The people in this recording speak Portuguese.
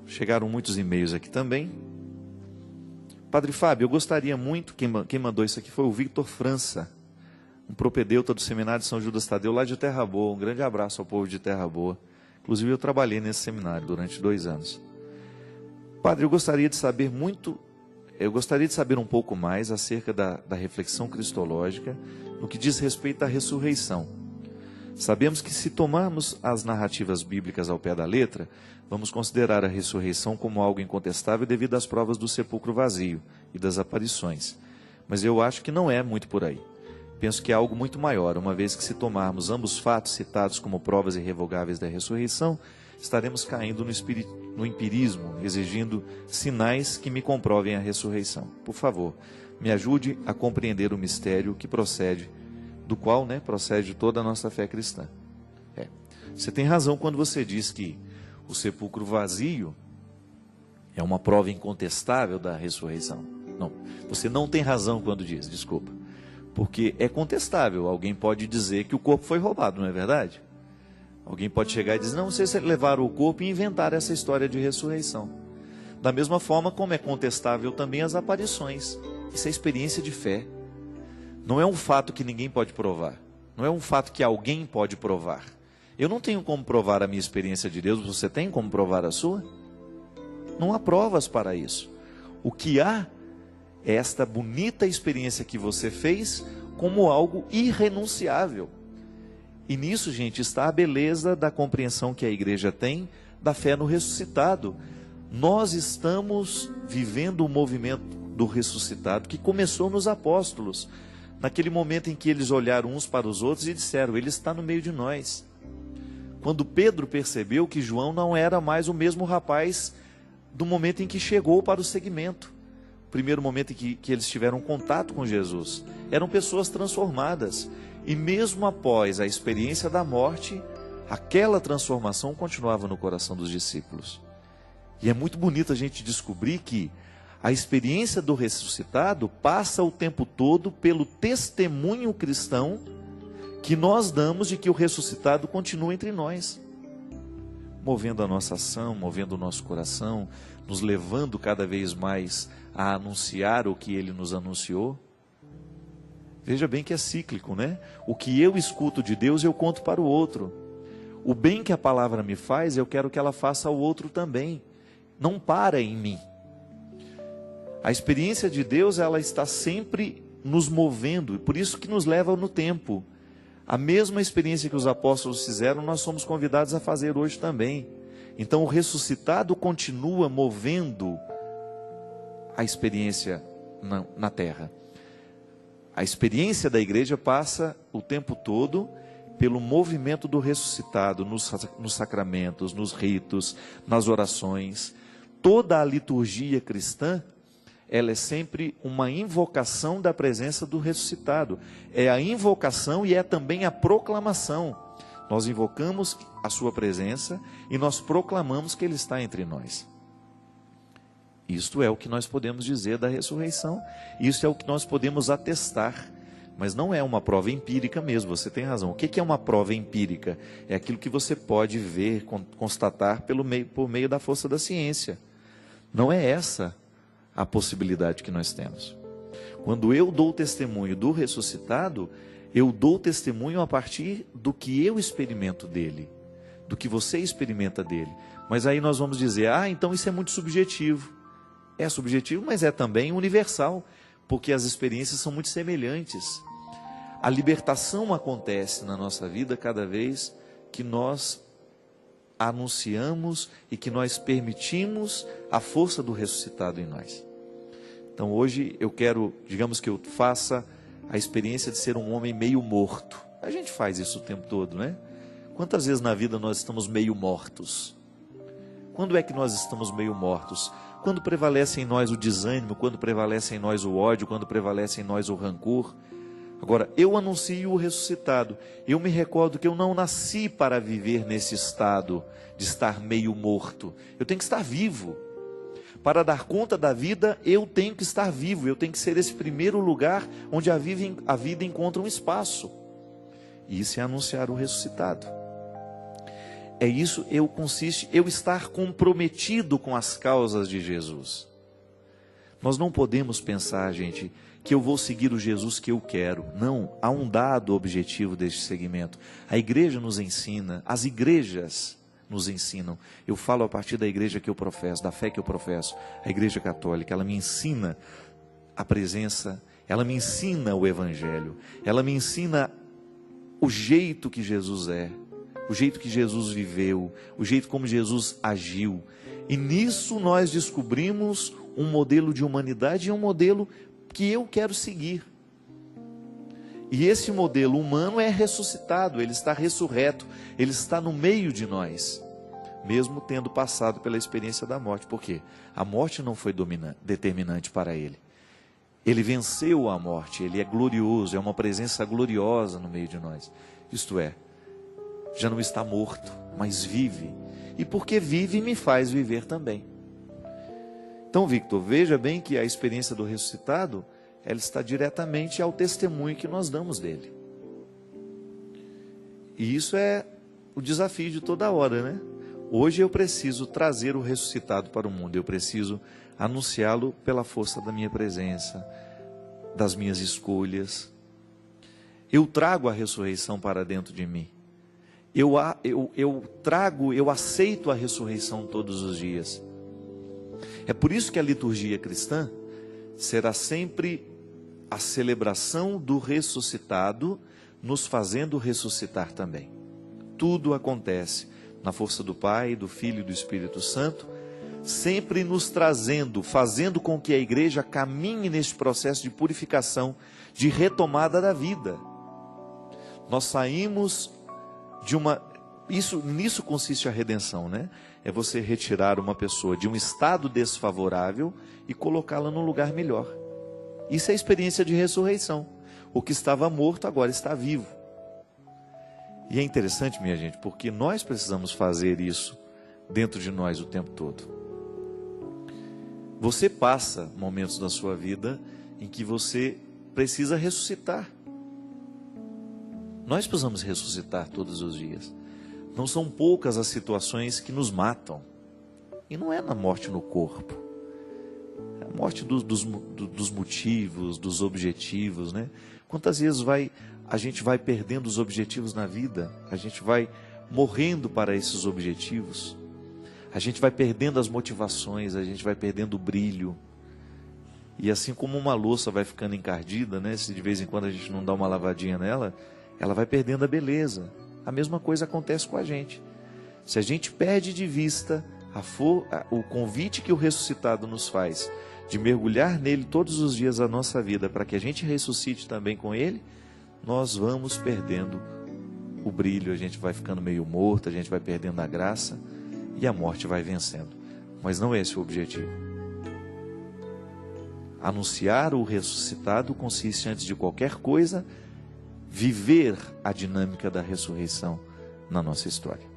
Chegaram muitos e-mails aqui também. Padre Fábio, eu gostaria muito, quem mandou isso aqui foi o Victor França, um propedeuta do Seminário de São Judas Tadeu, lá de Terra Boa. Um grande abraço ao povo de Terra Boa. Inclusive eu trabalhei nesse seminário durante 2 anos. Padre, eu gostaria de saber um pouco mais acerca da reflexão cristológica no que diz respeito à ressurreição. Sabemos que se tomarmos as narrativas bíblicas ao pé da letra, vamos considerar a ressurreição como algo incontestável devido às provas do sepulcro vazio e das aparições. Mas eu acho que não é muito por aí. Penso que é algo muito maior, uma vez que se tomarmos ambos fatos citados como provas irrevogáveis da ressurreição, estaremos caindo no empirismo, exigindo sinais que me comprovem a ressurreição. Por favor, me ajude a compreender o mistério que procede, do qual procede toda a nossa fé cristã. Você tem razão quando você diz que o sepulcro vazio é uma prova incontestável da ressurreição. Não, você não tem razão quando diz, desculpa. Porque é contestável, alguém pode dizer que o corpo foi roubado, não é verdade? Alguém pode chegar e dizer, não, vocês levaram o corpo e inventaram essa história de ressurreição. Da mesma forma como é contestável também as aparições. Isso é experiência de fé. Não é um fato que ninguém pode provar. Não é um fato que alguém pode provar. Eu não tenho como provar a minha experiência de Deus, você tem como provar a sua? Não há provas para isso. O que há é esta bonita experiência que você fez como algo irrenunciável. E nisso, gente, está a beleza da compreensão que a igreja tem da fé no ressuscitado. Nós estamos vivendo o movimento do ressuscitado que começou nos apóstolos. Naquele momento em que eles olharam uns para os outros e disseram, ele está no meio de nós. Quando Pedro percebeu que João não era mais o mesmo rapaz do momento em que chegou para o seguimento. Primeiro momento em que eles tiveram contato com Jesus. Eram pessoas transformadas. E mesmo após a experiência da morte, aquela transformação continuava no coração dos discípulos. E é muito bonito a gente descobrir que a experiência do ressuscitado passa o tempo todo pelo testemunho cristão que nós damos de que o ressuscitado continua entre nós. Movendo a nossa ação, movendo o nosso coração, nos levando cada vez mais a anunciar o que ele nos anunciou. Veja bem que é cíclico, né? O que eu escuto de Deus, eu conto para o outro. O bem que a palavra me faz, eu quero que ela faça ao outro também. Não para em mim. A experiência de Deus, ela está sempre nos movendo, e por isso que nos leva no tempo. A mesma experiência que os apóstolos fizeram, nós somos convidados a fazer hoje também. Então o ressuscitado continua movendo a experiência na terra. A experiência da igreja passa o tempo todo pelo movimento do ressuscitado, nos sacramentos, nos ritos, nas orações. Toda a liturgia cristã, ela é sempre uma invocação da presença do ressuscitado. É a invocação e é também a proclamação. Nós invocamos a sua presença e nós proclamamos que ele está entre nós. Isto é o que nós podemos dizer da ressurreição. Isso é o que nós podemos atestar. Mas não é uma prova empírica mesmo, você tem razão. O que é uma prova empírica? É aquilo que você pode ver, constatar por meio da força da ciência. Não é essa a possibilidade que nós temos. Quando eu dou testemunho do ressuscitado, eu dou testemunho a partir do que eu experimento dele, do que você experimenta dele. Mas aí nós vamos dizer, então isso é muito subjetivo. É subjetivo, mas é também universal, porque as experiências são muito semelhantes. A libertação acontece na nossa vida cada vez que nós anunciamos e que nós permitimos a força do ressuscitado em nós. Então hoje eu quero, digamos que eu faça a experiência de ser um homem meio morto. A gente faz isso o tempo todo, né? Quantas vezes na vida nós estamos meio mortos? Quando é que nós estamos meio mortos? Quando prevalece em nós o desânimo, quando prevalece em nós o ódio, quando prevalece em nós o rancor. Agora, eu anuncio o ressuscitado. Eu me recordo que eu não nasci para viver nesse estado de estar meio morto. Eu tenho que estar vivo. Para dar conta da vida, eu tenho que estar vivo. Eu tenho que ser esse primeiro lugar onde a vida encontra um espaço. E isso é anunciar o ressuscitado. consiste eu estar comprometido com as causas de Jesus. Nós não podemos pensar, gente, que eu vou seguir o Jesus que eu quero. Não, há um dado objetivo deste segmento. A igreja nos ensina, as igrejas nos ensinam. Eu falo a partir da igreja que eu professo, da fé que eu professo, a igreja católica. Ela me ensina a presença, ela me ensina o evangelho, ela me ensina o jeito que Jesus é, o jeito que Jesus viveu, o jeito como Jesus agiu. E nisso nós descobrimos um modelo de humanidade e um modelo que eu quero seguir. E esse modelo humano é ressuscitado, ele está ressurreto, ele está no meio de nós, mesmo tendo passado pela experiência da morte. Por quê? A morte não foi determinante para ele. Ele venceu a morte, ele é glorioso, é uma presença gloriosa no meio de nós. Isto é, já não está morto, mas vive. E porque vive, me faz viver também. Então, Victor, veja bem que a experiência do ressuscitado, ela está diretamente ao testemunho que nós damos dele. E isso é o desafio de toda hora, né? Hoje eu preciso trazer o ressuscitado para o mundo, eu preciso anunciá-lo pela força da minha presença, das minhas escolhas. Eu trago a ressurreição para dentro de mim. Eu aceito a ressurreição todos os dias. É por isso que a liturgia cristã será sempre a celebração do ressuscitado, nos fazendo ressuscitar também. Tudo acontece na força do Pai, do Filho e do Espírito Santo, sempre nos trazendo, fazendo com que a igreja caminhe neste processo de purificação, de retomada da vida. Nós saímos de uma... Nisso consiste a redenção, né? É você retirar uma pessoa de um estado desfavorável e colocá-la num lugar melhor. Isso é a experiência de ressurreição. O que estava morto agora está vivo. E é interessante, minha gente, porque nós precisamos fazer isso dentro de nós o tempo todo. Você passa momentos da sua vida em que você precisa ressuscitar. Nós precisamos ressuscitar todos os dias. Não são poucas as situações que nos matam. E não é na morte no corpo. É a morte dos motivos, dos objetivos, né? Quantas vezes a gente vai perdendo os objetivos na vida? A gente vai morrendo para esses objetivos. A gente vai perdendo as motivações, a gente vai perdendo o brilho. E assim como uma louça vai ficando encardida, né? Se de vez em quando a gente não dá uma lavadinha nela, ela vai perdendo a beleza. A mesma coisa acontece com a gente. Se a gente perde de vista o convite que o ressuscitado nos faz, de mergulhar nele todos os dias da nossa vida, para que a gente ressuscite também com ele, nós vamos perdendo o brilho, a gente vai ficando meio morto, a gente vai perdendo a graça e a morte vai vencendo. Mas não é esse o objetivo. Anunciar o ressuscitado consiste, antes de qualquer coisa, viver a dinâmica da ressurreição na nossa história.